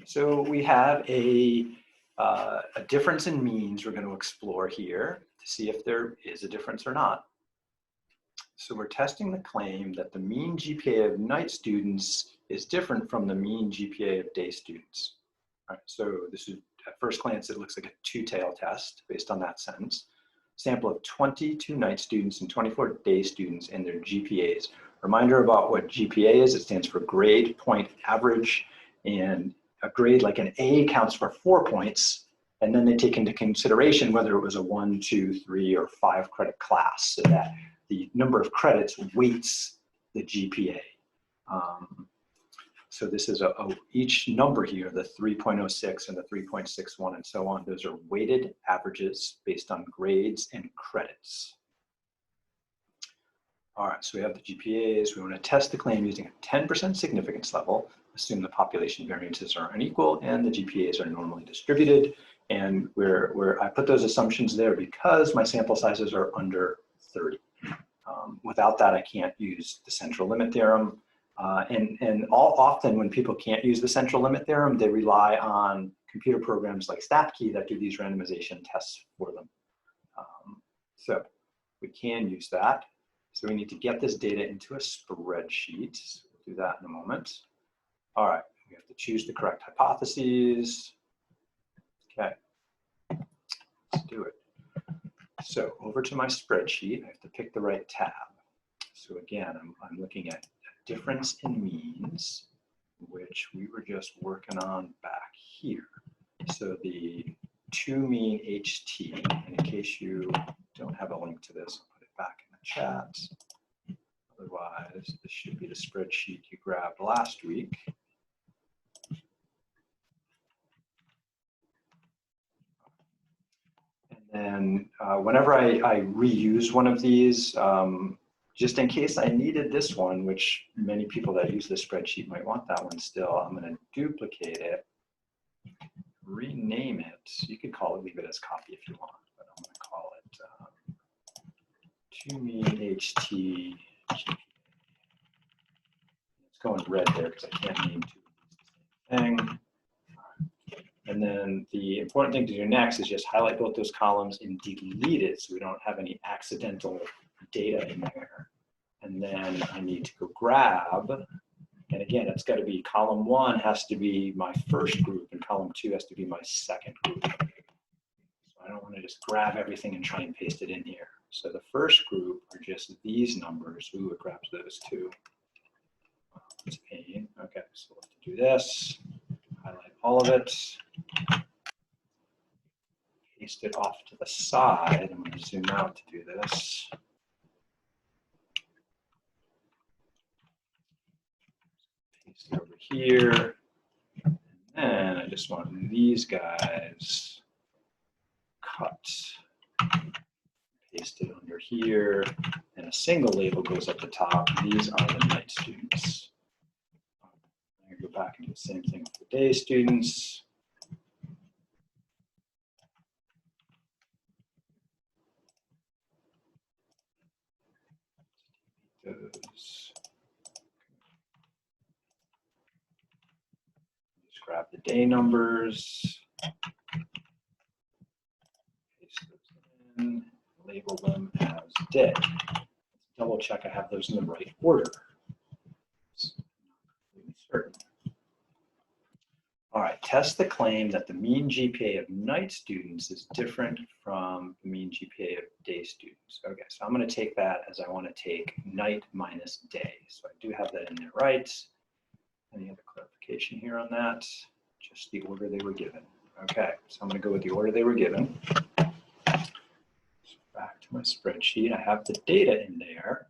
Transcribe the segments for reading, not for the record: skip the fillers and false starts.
So we have a difference in means we're going to explore here to see if there is a difference or not. So we're testing the claim that the mean GPA of night students is different from the mean GPA of day students. All right, so this is, at first glance, it looks like a two-tail test based on that sentence. Sample of 22 night students and 24 day students and their GPAs. Reminder about what GPA is: it stands for grade point average, and a grade like an A counts for 4 points, and then they take into consideration whether it was a 1, 2, 3, or 5 credit class, so that the number of credits weights the GPA. So this is each number here, the 3.06 and the 3.61 and so on, those are weighted averages based on grades and credits. All right, so we have the GPAs. We want to test the claim using a 10% significance level, assume the population variances are unequal and the GPAs are normally distributed. And I put those assumptions there because my sample sizes are under 30. Without that, I can't use the central limit theorem. And often when people can't use the central limit theorem, they rely on computer programs like StatKey that do these randomization tests for them. So we can use that. So we need to get this data into a spreadsheet. So we'll do that in a moment. All right, we have to choose the correct hypotheses. Okay, let's do it. So over to my spreadsheet, I have to pick the right tab. So again, I'm looking at difference in means, which we were just working on back here. So the 2 mean HT, and in case you don't have a link to this, I'll put it back in the chat. Otherwise, this should be the spreadsheet you grabbed last week. And then whenever I reuse one of these, just in case I needed this one, which many people that use this spreadsheet might want that one still, I'm going to duplicate it, rename it. You could leave it as copy if you want, but I'm going to call it 2 mean HT. It's going red there because I can't name two of these the same thing. And then the important thing to do next is just highlight both those columns and delete it so we don't have any accidental data in there. And then I need to go grab, and again, it's got to be column 1 has to be my first group and column 2 has to be my second group. So I don't want to just grab everything and try and paste it in here. So the first group are just these numbers. Ooh, it grabs those too. It's a pain. Okay, so we'll have to do this. Highlight all of it. Paste it off to the side. I'm going to zoom out to do this. Paste it over here. And then I just want these guys cut. Paste it under here. And a single label goes at the top. These are the night students. I'm going to go back and do the same thing for the day students. Those. Just grab the day numbers, paste those in, label them as day. Let's double check I have those in the right order. Certain. All right, test the claim that the mean GPA of night students is different from the mean GPA of day students. Okay, so I'm going to take that as I want to take night minus day. So I do have that in there right. Any other clarification here on that? Just the order they were given. Okay, so I'm going to go with the order they were given. So back to my spreadsheet. I have the data in there.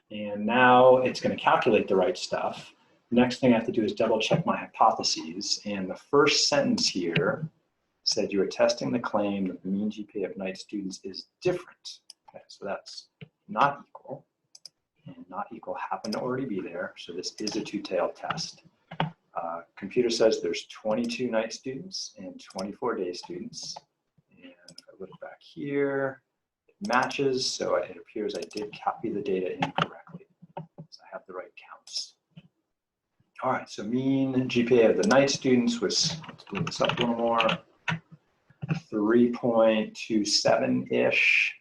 And now it's going to calculate the right stuff. Next thing I have to do is double check my hypotheses. And the first sentence here said you are testing the claim that the mean GPA of night students is different. Okay, so that's not equal. And not equal happened to already be there. So this is a two-tailed test. Computer says there's 22 night students and 24 day students. And if I look back here, it matches. So it appears I did copy the data incorrectly. So I have the right counts. All right, so mean GPA of the night students was, let's move this up a little more, 3.27-ish.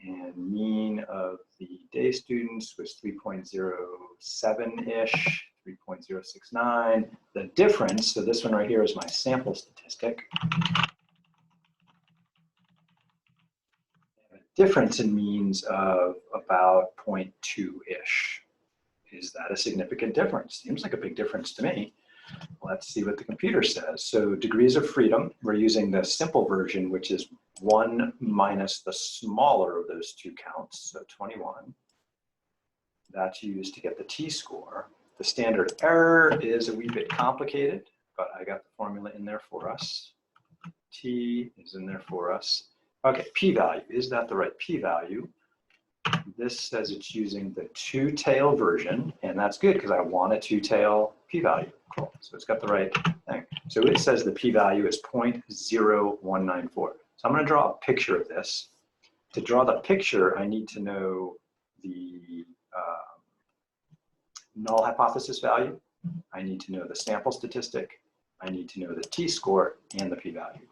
And mean of the day students was 3.07-ish, 3.069. The difference, so this one right here is my sample statistic. A difference in means of about 0.2-ish. Is that a significant difference? Seems like a big difference to me. Let's see what the computer says. So degrees of freedom, we're using the simple version, which is 1 minus the smaller of those two counts, so 21. That's used to get the t-score. The standard error is a wee bit complicated, but I got the formula in there for us. T is in there for us. Okay, p-value, is that the right p-value? This says it's using the two-tail version, and that's good because I want a two-tail p-value. Cool, so it's got the right thing. So it says the p-value is 0.0194. So I'm going to draw a picture of this. To draw the picture, I need to know the null hypothesis value. I need to know the sample statistic. I need to know the t-score and the p-value.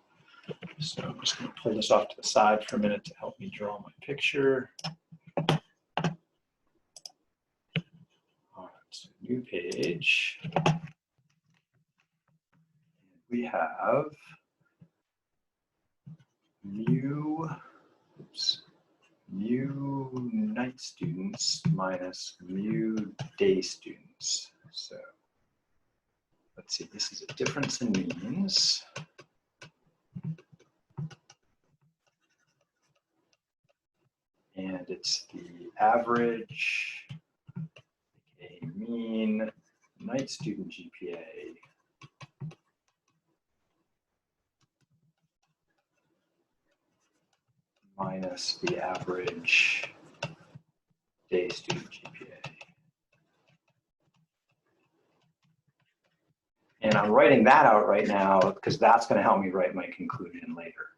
So I'm just going to pull this off to the side for a minute to help me draw my picture. So new page. We have mu night students minus mu day students. So let's see, this is a difference in means. And it's the average, a mean night student GPA minus the average day student GPA. And I'm writing that out right now because that's going to help me write my conclusion later.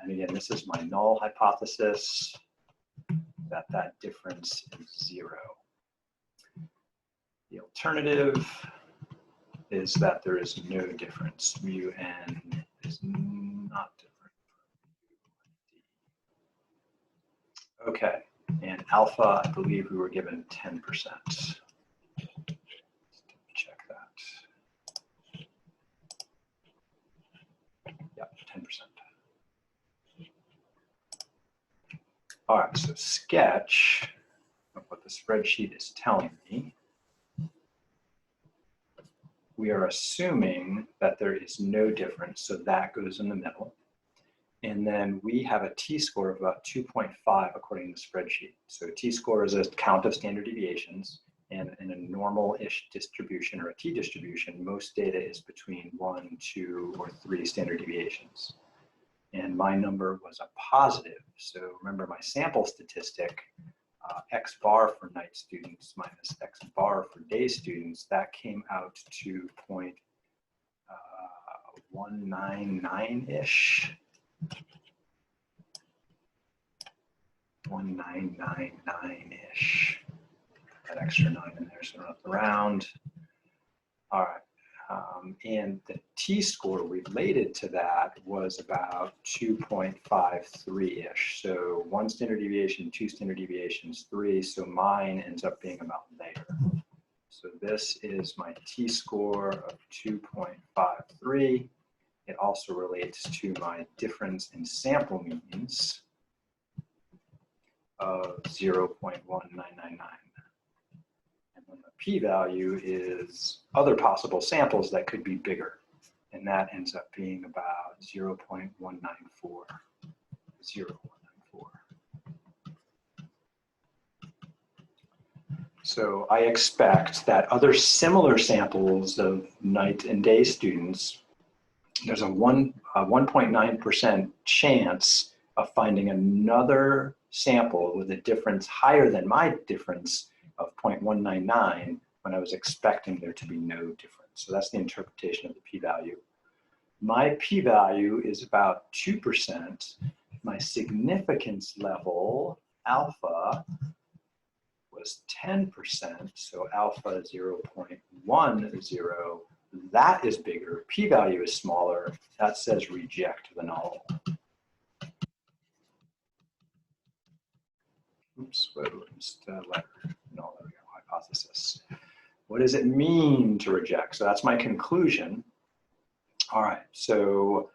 And again, this is my null hypothesis, that difference is 0. The alternative is that there is no difference. Mu n is not different. Okay, and alpha, I believe we were given 10%. Check that. Yep, 10%. All right, so sketch of what the spreadsheet is telling me. We are assuming that there is no difference, so that goes in the middle. And then we have a t-score of about 2.5 according to the spreadsheet. So t-score is a count of standard deviations, and in a normal-ish distribution or a t-distribution, most data is between 1, 2, or 3 standard deviations. And my number was a positive. So remember my sample statistic, X bar for night students minus X bar for day students, that came out to 0.199-ish. 1999-ish. That extra 9 in there, so not the round. All right. And the t-score related to that was about 2.53-ish. So 1 standard deviation, 2 standard deviations, 3. So mine ends up being about there. So this is my t-score of 2.53. It also relates to my difference in sample means of 0.1999. P-value is other possible samples that could be bigger, and that ends up being about 0.194. So I expect that other similar samples of night and day students, there's a 1.9% chance of finding another sample with a difference higher than my difference of 0.199 when I was expecting there to be no difference. So that's the interpretation of the p-value. My p-value is about 2%. My significance level, alpha, was was 10%, so alpha 0.10, that is bigger, p-value is smaller, that says reject the null. Oops, wait, just letter, no, there we go, hypothesis. What does it mean to reject? So that's my conclusion. All right, so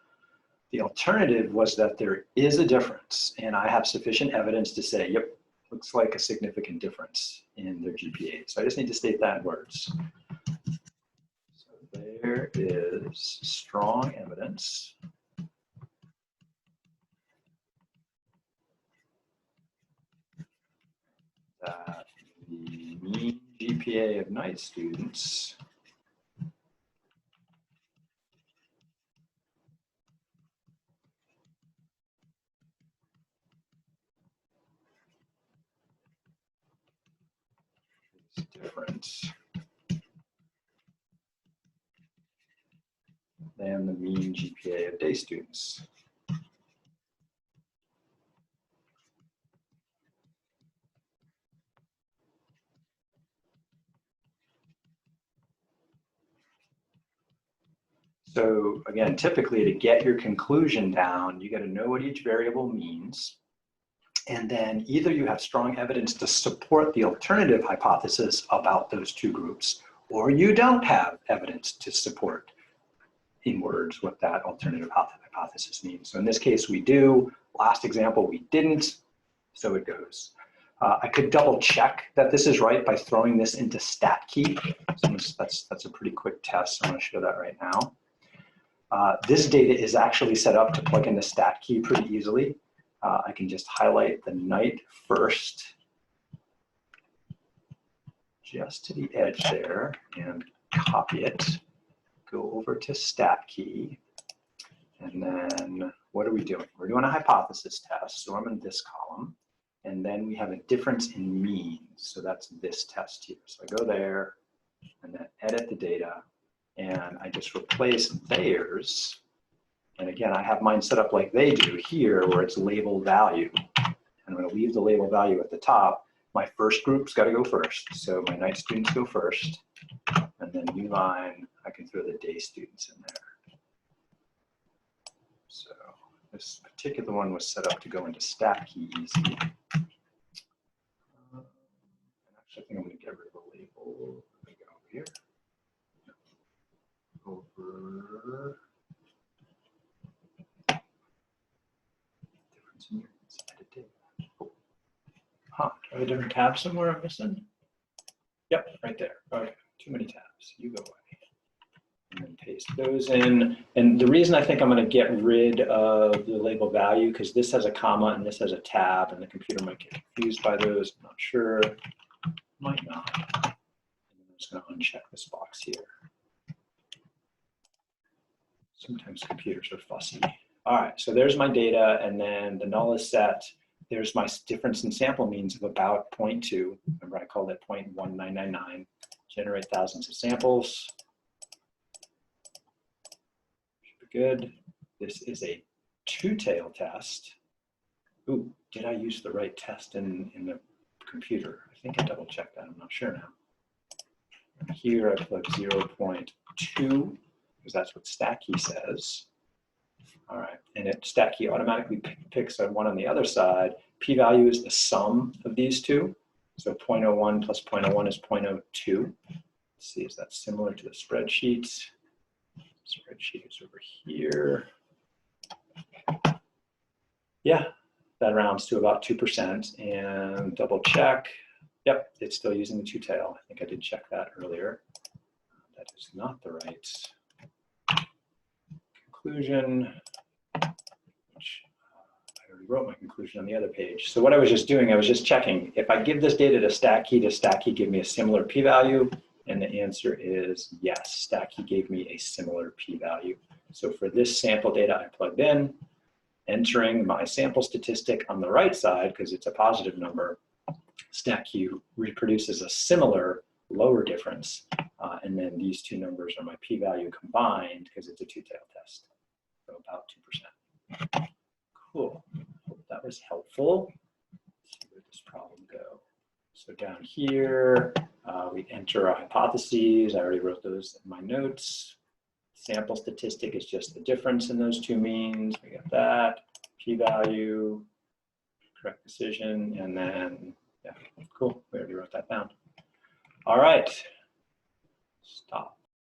the alternative was that there is a difference, and I have sufficient evidence to say, yep, looks like a significant difference in their GPA. So I just need to state that in words. So there is strong evidence that the mean GPA of night students is different than the mean GPA of day students. So again, typically to get your conclusion down, you got to know what each variable means. And then either you have strong evidence to support the alternative hypothesis about those two groups, or you don't have evidence to support in words what that alternative hypothesis means. So in this case, we do. Last example, we didn't. So it goes. I could double check that this is right by throwing this into stat key. So that's a pretty quick test. I'm going to show that right now. This data is actually set up to plug into stat key pretty easily. I can just highlight the night first, just to the edge there, and copy it. Go over to stat key. And then what are we doing? We're doing a hypothesis test. So I'm in this column. And then we have a difference in means. So that's this test here. So I go there and then edit the data. And I just replace theirs. And again, I have mine set up like they do here, where it's label value. I'm going to leave the label value at the top. My first group's got to go first. So my night students go first. And then new line, I can throw the day students in there. So this particular one was set up to go into stat key easy. Actually, I think I'm going to get rid of the label. Let me go over here. Over difference in units, edit data. Huh, do I have a different tab somewhere I'm missing? Yep, right there. Okay, too many tabs. You go away. And then paste those in. And the reason I think I'm going to get rid of the label value, because this has a comma and this has a tab, and the computer might get confused by those. I'm not sure. Might not. And I'm just going to uncheck this box here. Sometimes computers are fussy. All right, so there's my data, and then the null is set. There's my difference in sample means of about 0.2. Remember, I called it 0.1999. Generate thousands of samples. Should be good. This is a two-tail test. Ooh, did I use the right test in the computer? I think I double-checked that. I'm not sure now. Here I plug 0.2, because that's what stat key says. All right, and stat key automatically picks a one on the other side. P-value is the sum of these two. So 0.01 plus 0.01 is 0.02. Let's see, is that similar to the spreadsheet? Spreadsheet is over here. Yeah, that rounds to about 2%. And double check. Yep, it's still using the two-tail. I think I did check that earlier. That is not the right conclusion, which I already wrote my conclusion on the other page. So what I was just doing, I was just checking. If I give this data to stat key, does stat key give me a similar p-value? And the answer is yes, stat key gave me a similar p-value. So for this sample data I plugged in, entering my sample statistic on the right side, because it's a positive number, stat key reproduces a similar lower difference. And then these two numbers are my p-value combined, because it's a two-tail test. So about 2%. Cool. Hope that was helpful. Let's see where this problem go. So down here, we enter our hypotheses. I already wrote those in my notes. Sample statistic is just the difference in those two means. We got that, p-value, correct decision, and then, yeah, cool. We already wrote that down. All right, stop.